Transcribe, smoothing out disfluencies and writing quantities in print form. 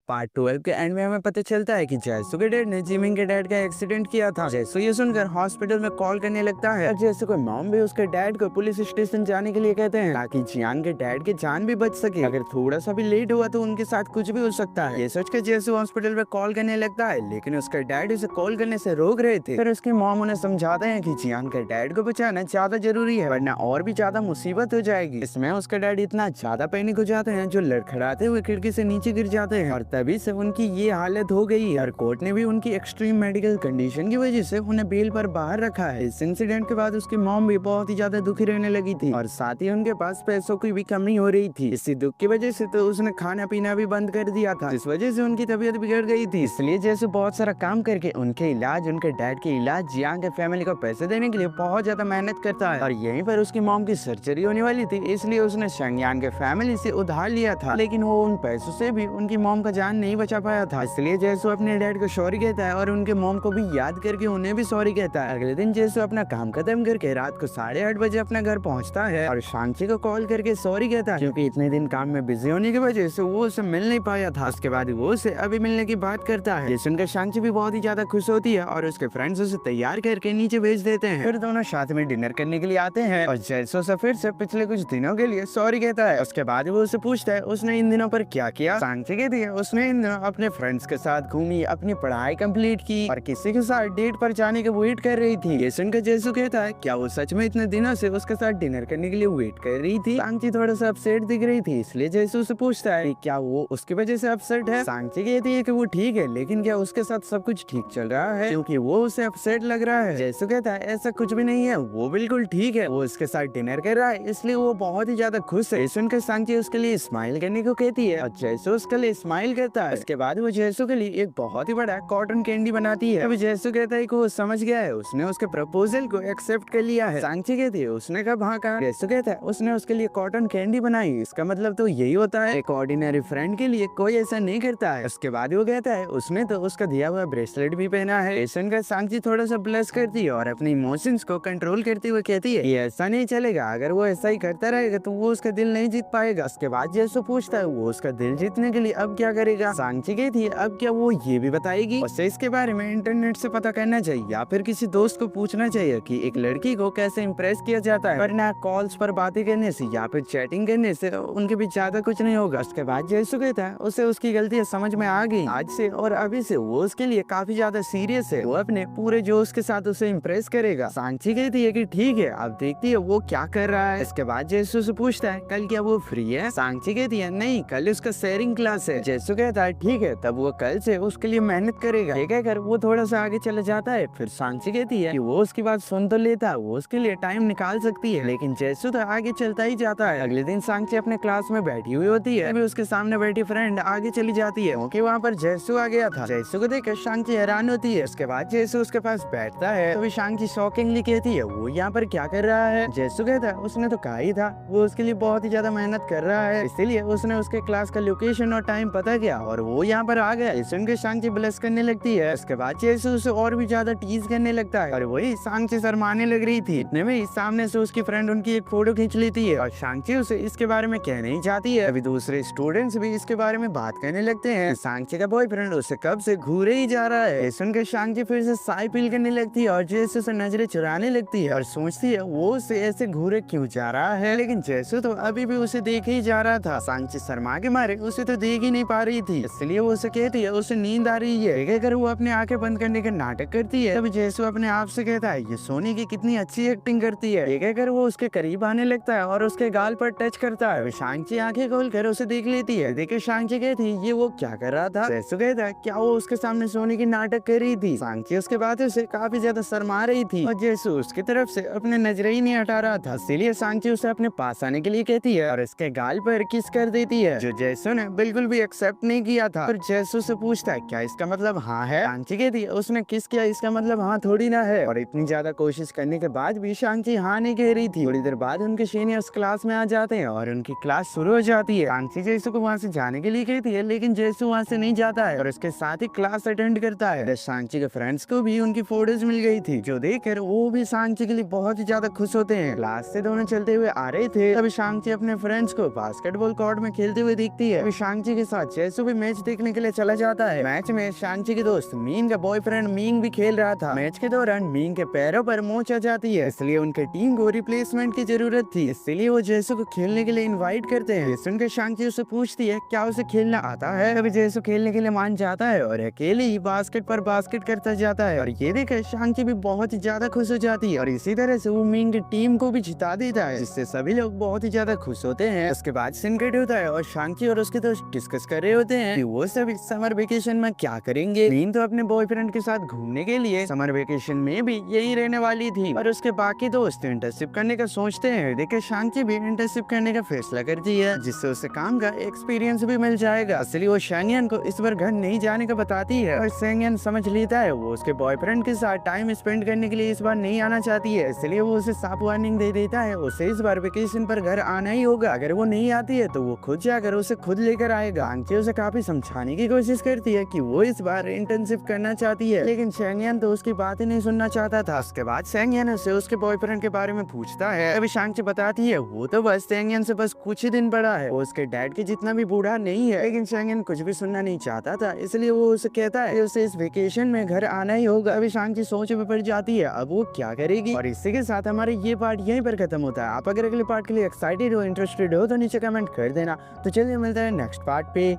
Part 12 के and में हमें पता चलता है कि जैसू के डैड ने जिमिन के डैड का एक्सीडेंट किया था। जैसू ये सुनकर हॉस्पिटल में कॉल करने लगता है और जैसू को मॉम भी उसके डैड को पुलिस स्टेशन जाने के लिए कहते हैं ताकि जियान के डैड की जान भी बच सके। अगर थोड़ा सा भी लेट हुआ तो उनके साथ कुछ भी हो सकता है। ये सोच कर जैसू हॉस्पिटल में कॉल करने लगता है, लेकिन उसके डैड उसे कॉल करने से रोक रहे थे। फिर उसकी मॉम उन्हें समझाते हैं कि जियान के डैड को बचाना ज्यादा जरूरी है, वरना और भी ज्यादा मुसीबत हो जाएगी। इसमें उसका डैड इतना ज्यादा पैनिक हो जाते हैं जो लड़खड़ाते हुए खिड़की से नीचे गिर जाते हैं और तभी से उनकी ये हालत हो गई है। और कोर्ट ने भी उनकी एक्सट्रीम मेडिकल कंडीशन की वजह से उन्हें बेल पर बाहर रखा है। इस इंसिडेंट के बाद उसकी मॉम भी बहुत ही ज्यादा दुखी रहने लगी थी और साथ ही उनके पास पैसों की भी कमी हो रही थी। इसी दुख की वजह से तो उसने खाना पीना भी बंद कर दिया था, इस वजह से उनकी तबीयत बिगड़ गई थी। इसलिए जैसे बहुत सारा काम करके उनके इलाज, उनके डैड के इलाज, जियान के फैमिली को पैसे देने के लिए बहुत ज्यादा मेहनत करता है। और यहीं पर उसकी मॉम की सर्जरी होने वाली थी, इसलिए उसने शंगयान के फैमिली से उधार लिया था, लेकिन वो उन पैसों से भी उनकी मॉम का जान नहीं बचा पाया था। इसलिए जैसू अपने डैड को सॉरी कहता है और उनके मॉम को भी याद करके उन्हें भी सॉरी कहता है। अगले दिन जैसू अपना काम खत्म करके रात को 8:30 बजे अपना घर पहुंचता है और शांची को कॉल करके सॉरी कहता है, क्योंकि इतने दिन काम में बिजी होने की वजह से वो उसे मिल नहीं पाया था। उसके बाद वो उसे अभी मिलने की बात करता है। ये सुनकर शांची भी बहुत ही ज्यादा खुश होती है और उसके फ्रेंड्स उसे तैयार करके नीचे भेज देते हैं। फिर दोनों साथ में डिनर करने के लिए आते हैं और जैसू से फिर से पिछले कुछ दिनों के लिए सॉरी कहता है। उसके बाद वो उसे पूछता है उसने इन दिनों पर क्या किया। शांची कहती है उसने इन दिनों अपने फ्रेंड्स के साथ घूमी, अपनी पढ़ाई कंप्लीट की और किसी के साथ डेट पर जाने के वेट कर रही थी। ये सुनकर जैसू कहता है क्या वो सच में इतने दिनों से उसके साथ डिनर करने के लिए वेट कर रही थी। शांची थोड़ा सा अपसेट दिख रही थी, इसलिए जैसू से पूछता है क्या वो उसकी वजह से अपसेट है। शांची कहती है कि वो ठीक है, लेकिन क्या उसके साथ सब कुछ ठीक चल रहा है, क्योंकि वो उसे अपसेट लग रहा है। जैसू कहता है ऐसा कुछ भी नहीं है, वो बिल्कुल ठीक है, वो उसके साथ डिनर कर रहा है इसलिए वो बहुत ही ज्यादा खुश है। सुनकर शांची उसके लिए स्माइल करने को कहती है और जैसू उसके लिए स्माइल करता है। उसके बाद वो जैसू के लिए एक बहुत ही बड़ा कॉटन कैंडी बनाती है। अभी जैसू कहता है कि वो समझ गया है, उसने उसके प्रपोजल को एक्सेप्ट कर लिया है। शांची कहती है उसने कब हाँ कहा। जैसू कहता है उसने उसके लिए कॉटन कैंडी बनाई, इसका मतलब तो यही होता है एक ऑर्डिनरी फ्रेंड के लिए कोई ऐसा नहीं करता है। उसके बाद वो कहता है उसने तो उसका दिया हुआ ब्रेसलेट भी पहना है। सुनकर शांची थोड़ा सा ब्लश करती है और अपनी इमोशंस को कंट्रोल करते हुए कहती है ये ऐसा नहीं चलेगा, अगर वो ऐसा ही करता रहेगा तो वो उसका दिल नहीं जीत पाएगा। उसके बाद जैसू पूछता है वो उसका दिल जीतने के लिए अब क्या करेगा। शांची कहती है अब क्या वो ये भी बताएगी। उसे इसके बारे में इंटरनेट से पता करना चाहिए या फिर किसी दोस्त को पूछना चाहिए कि एक लड़की को कैसे इम्प्रेस किया जाता है, वरना कॉल्स पर बातें करने से या फिर चैटिंग करने से उनके बीच ज्यादा कुछ नहीं होगा। उसके बाद जैसू कहता है उसे उसकी गलतियां समझ में आ गई, आज से और अभी से वो उसके लिए काफी ज्यादा सीरियस है, वो अपने पूरे जोश के साथ उसे इम्प्रेस करेगा। शांची कहती है कि ठीक है, अब देखती है वो क्या कर रहा है। इसके बाद जैसू से पूछता है कल क्या वो फ्री है। शांची कहती है नहीं, कल उसका शेयरिंग क्लास है। जैसू कहता है ठीक है, तब वो कल से उसके लिए मेहनत करेगा। ये कहकर वो थोड़ा सा आगे चला जाता है। फिर शांची कहती है कि वो उसकी बात सुन तो लेता, वो उसके लिए टाइम निकाल सकती है, लेकिन जैसू तो आगे चलता ही जाता है। अगले दिन शांची अपने क्लास में बैठी हुई होती है, अभी उसके सामने बैठी फ्रेंड आगे चली जाती है क्योंकि वहाँ पर जैसू आ गया था। जैसू को देखकर शांची हैरान होती है। उसके बाद जैसू उसके पास बैठता है तो शांची शॉकिंगली कहती है वो यहाँ पर क्या कर रहा है। जैसू कहता है उसने तो कहा ही था वो उसके लिए बहुत ही ज्यादा मेहनत कर रहा है, इसीलिए उसने उसके क्लास का लोकेशन और टाइम पता किया और वो यहाँ पर आ गया। सुनकर शांची ब्लश करने लगती है। उसके बाद जैसू उसे और भी ज्यादा टीज करने लगता है और वही शांची शर्माने लग रही थी। इतने में सामने से उसकी फ्रेंड उनकी एक फोटो खींच लेती है और शांची उसे इसके बारे में कह नहीं चाहती है। अभी दूसरे स्टूडेंट्स भी इसके बारे में बात करने लगते हैं। शांची का बॉयफ्रेंड उसे कब से घूरे ही जा रहा है। सुनकर शांची फिर से साई पील करने लगती है और जैसू से नजरें चुराने लगती है और सोचती है वो उसे ऐसे घूरे क्यों जा रहा है, लेकिन जैसू तो अभी भी उसे देख ही जा रहा था। शांची शर्मा के मारे उसे तो देख ही नहीं पा रही थी, इसलिए वो उसे कहती है उसे नींद आ रही है। कहकर वो अपने आंखें बंद करने का नाटक करती है। तब जैसू अपने आप से कहता है ये सोनी की कितनी अच्छी एक्टिंग करती है। ये कहकर वो उसके करीब आने लगता है और उसके गाल पर टच करता है। शांची आंखें खोल कर उसे देख लेती है। देखकर शांची कहती है ये वो क्या कर रहा था। जैसू कहता है क्या वो उसके सामने सोनी की नाटक कर रही थी। शांची उसके बातों से काफी ज्यादा शर्मा रही थी और जैसू उसकी तरफ से अपने नजरें ही नहीं हटा रहा था, इसीलिए शांची उसे अपने पास आने के लिए कहती है और इसके गाल पर किस कर देती है, जो जैसू ने बिल्कुल भी एक्सेप्ट नहीं किया था। फिर जैसू से पूछता है क्या इसका मतलब हाँ है। शांची कहती है उसने किस किया, इसका मतलब हाँ थोड़ी ना है। और इतनी ज्यादा कोशिश करने के बाद भी शांची हाँ नहीं कह रही थी। थोड़ी देर बाद उनके सीनियर्स क्लास में आ जाते हैं और उनकी क्लास शुरू हो जाती है। शांची जैसू को वहाँ से जाने के लिए कहती है, लेकिन जैसू वहाँ से नहीं जाता है और उसके साथ ही क्लास अटेंड करता है। शांची के फ्रेंड्स को भी उनकी फोटोज मिल गई थी, जो देखकर वो भी शांची के लिए बहुत ही ज्यादा खुश होते हैं। क्लास से दोनों चलते हुए आ रहे थे, तभी शांची अपने फ्रेंड्स को बास्केटबॉल कोर्ट में खेलते हुए दिखती है। शांची के साथ जेसु भी मैच देखने के लिए चला जाता है। मैच में शांची के दोस्त मीन का बॉयफ्रेंड मीन भी खेल रहा था। मैच के दौरान मीन के पैरों पर मोच आ जाती है, इसलिए उनके टीम को रिप्लेसमेंट की जरूरत थी, इसलिए वो जेसु को खेलने के लिए इनवाइट करते हैं। ये सुनकर शांची उससे पूछती है क्या उसे खेलना आता है। अभी जेसु खेलने के लिए मान जाता है और अकेले ही बास्केट पर बास्केट करता जाता है और ये देखकर शांची भी बहुत ही ज्यादा खुश हो जाती है और इसी तरह से वो मीन की टीम को भी जिता देता है, जिससे सभी लोग बहुत ही ज्यादा खुश होते हैं। उसके बाद सीन कट होता है और शांची और उसके दोस्त डिस्कस कर रहे होते हैं कि वो सभी समर वेकेशन में क्या करेंगे। मीन तो अपने बॉयफ्रेंड के साथ घूमने के लिए समर वेकेशन में भी यही रहने वाली थी और उसके बाकी दोस्त इंटर्नशिप करने का सोचते हैं। देखिए शांची भी इंटर्नशिप करने का फैसला करती है, जिससे उसे काम का एक्सपीरियंस भी मिल जाएगा, इसलिए वो शेंगयान को इस बार घर नहीं जाने का बताती है और शेंगयान समझ लेता है वो उसके बॉयफ्रेंड के साथ टाइम स्पेंड करने के लिए इस बार नहीं आना चाहती है, इसलिए वो उसे साफ वार्निंग दे देता है उसे इस बार वेकेशन पर घर आना ही होगा। अगर वो नहीं आती है तो वो खुद जाकर उसे खुद लेकर आएगा। आंटी उसे काफी समझाने की कोशिश करती है कि वो इस बार इंटर्नशिप करना चाहती है, लेकिन शेंगयान तो उसकी बात ही नहीं सुनना चाहता था। उसके बाद शेंगयान उसे उसके बॉयफ्रेंड के बारे में पूछता है। अभी शांची बताती है वो तो बस शेंगयान से बस कुछ ही दिन बड़ा है, वो उसके डैड के जितना भी बूढ़ा नहीं है, लेकिन शेंगयान कुछ भी सुनना नहीं चाहता था, इसलिए वो उसे कहता है उसे इस वेकेशन में घर आना ही होगा। अभी शांची सोच में पड़ जाती है अब वो क्या करेगी। और इसी के साथ हमारे ये पार्ट यहीं पर खत्म होता है। आप अगर अगले पार्ट के लिए एक्साइटेड हो, इंटरेस्टेड हो तो नीचे कमेंट कर देना। तो चलिए मिलते हैं नेक्स्ट पार्ट पे।